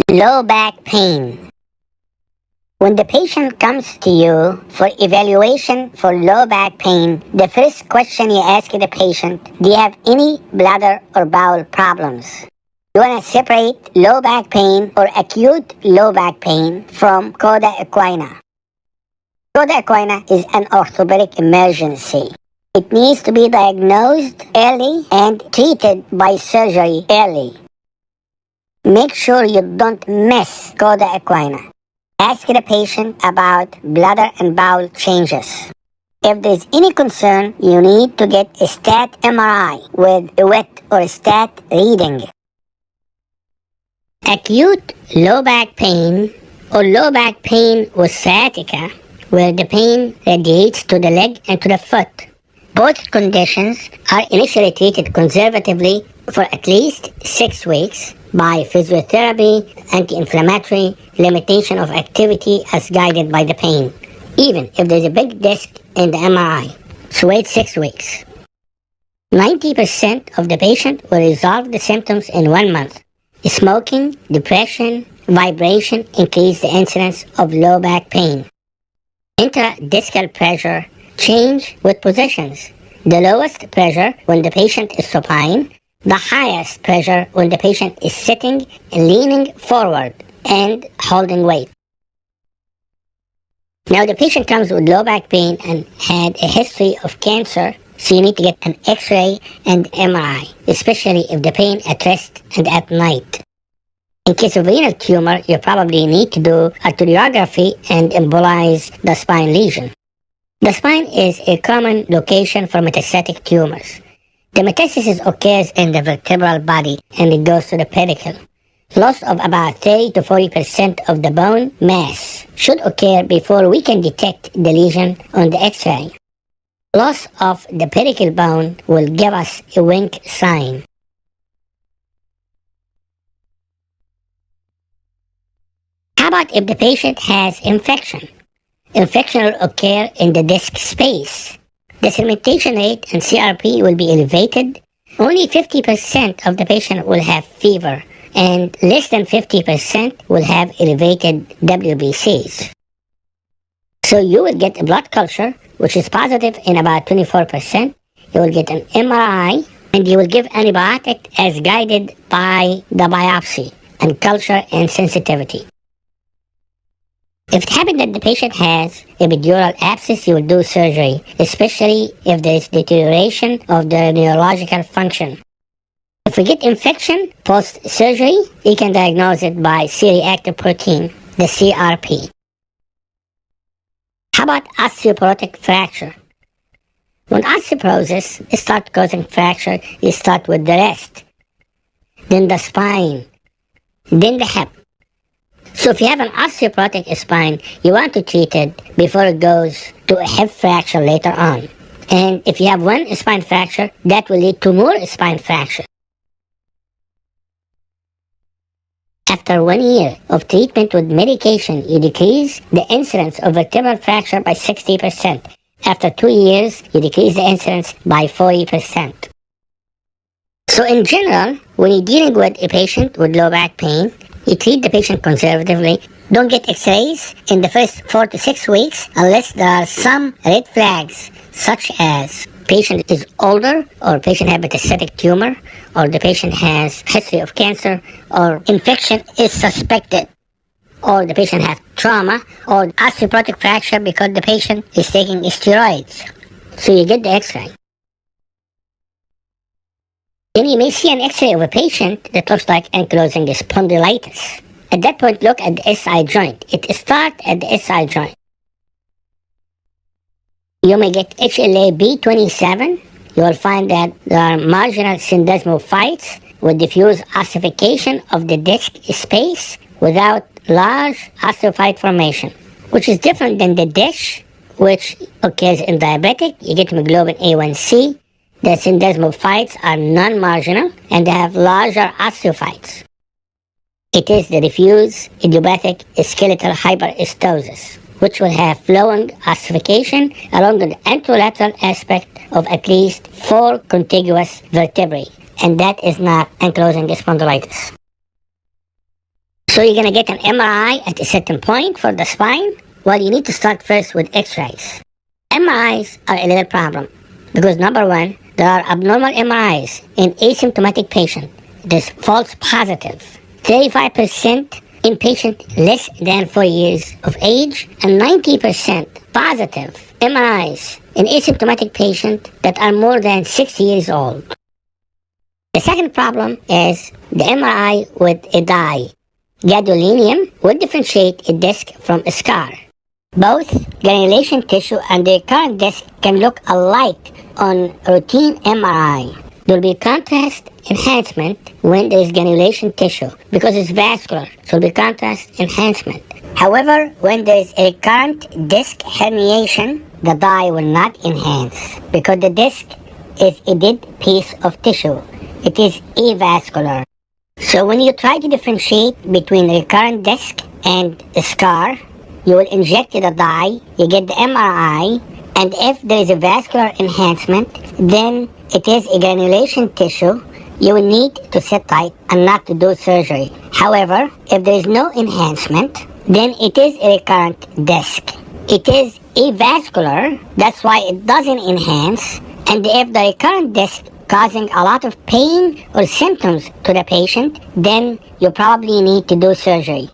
Low back pain. When the patient comes to you for evaluation for low back pain, the first question you ask the patient, do you have any bladder or bowel problems? You want to separate low back pain or acute low back pain from coda equina. Coda equina is an orthopedic emergency. It needs to be diagnosed early and treated by surgery early. Make sure you don't miss coda equina. Ask the patient about bladder and bowel changes. If there's any concern, you need to get a stat MRI with a wet or stat reading. Acute low back pain or low back pain with sciatica, where the pain radiates to the leg and to the foot. Both conditions are initially treated conservatively for at least 6 weeks by physiotherapy, anti-inflammatory, limitation of activity as guided by the pain, even if there's a big disc in the MRI. So wait 6 weeks. 90% of the patient will resolve the symptoms in 1 month. Smoking, depression, vibration increase the incidence of low back pain. Intradiscal pressure change with positions. The lowest pressure when the patient is supine, the highest pressure when the patient is sitting and leaning forward and holding weight. Now the patient comes with low back pain and had a history of cancer, so you need to get an X-ray and MRI, especially if the pain at rest and at night. In case of renal tumor, you probably need to do arteriography and embolize the spine lesion. The spine is a common location for metastatic tumors. The metastasis occurs in the vertebral body and it goes to the pedicle. Loss of about 30 to 40% of the bone mass should occur before we can detect the lesion on the X-ray. Loss of the pedicle bone will give us a wink sign. How about if the patient has infection? Infection will occur in the disc space. The segmentation rate and CRP will be elevated. Only 50% of the patient will have fever, and less than 50% will have elevated WBCs. So you will get a blood culture, which is positive in about 24%. You will get an MRI, and you will give antibiotic as guided by the biopsy and culture and sensitivity. If it happens that the patient has epidural abscess, you will do surgery, especially if there is deterioration of the neurological function. If we get infection post-surgery, you can diagnose it by C-reactive protein, the CRP. How about osteoporotic fracture? When osteoporosis starts causing fracture, you start with the wrist, then the spine, then the hip. So if you have an osteoporotic spine, you want to treat it before it goes to a hip fracture later on. And if you have one spine fracture, that will lead to more spine fracture. After 1 year of treatment with medication, you decrease the incidence of vertebral fracture by 60%. After 2 years, you decrease the incidence by 40%. So in general, when you're dealing with a patient with low back pain, you treat the patient conservatively. Don't get X-rays in the first 4 to 6 weeks unless there are some red flags, such as patient is older, or patient has metastatic tumor, or the patient has history of cancer, or infection is suspected, or the patient has trauma, or osteoporotic fracture because the patient is taking steroids. So you get the X-ray. Then you may see an X-ray of a patient that looks like ankylosing spondylitis. At that point, look at the SI joint. It starts at the SI joint. You may get HLA-B27. You will find that there are marginal syndesmophytes with diffuse ossification of the disc space without large osteophyte formation, which is different than the dish, which occurs in diabetic. You get hemoglobin A1C. The syndesmophytes are non-marginal and they have larger osteophytes. It is the diffuse idiopathic skeletal hyperostosis, which will have flowing ossification along the anterolateral aspect of at least 4 contiguous vertebrae, and that is not ankylosing spondylitis. So you're going to get an MRI at a certain point for the spine? Well, you need to start first with x-rays. MRIs are a little problem because number one, there are abnormal MRIs in asymptomatic patients. There's false positive. 35% in patients less than 4 years of age and 90% positive MRIs in asymptomatic patients that are more than 6 years old. The second problem is the MRI with a dye. Gadolinium would differentiate a disc from a scar. Both granulation tissue and the recurrent disc can look alike on routine MRI. There will be contrast enhancement when there is granulation tissue because it's vascular, so there will be contrast enhancement. However, when there is a recurrent disc herniation, the dye will not enhance because the disc is a dead piece of tissue. It is avascular. So when you try to differentiate between the recurrent disc and the scar, you will inject the dye, you get the MRI, and if there is a vascular enhancement, then it is a granulation tissue. You will need to sit tight and not to do surgery. However, if there is no enhancement, then it is a recurrent disc. It is avascular, that's why it doesn't enhance, and if the recurrent disc causing a lot of pain or symptoms to the patient, then you probably need to do surgery.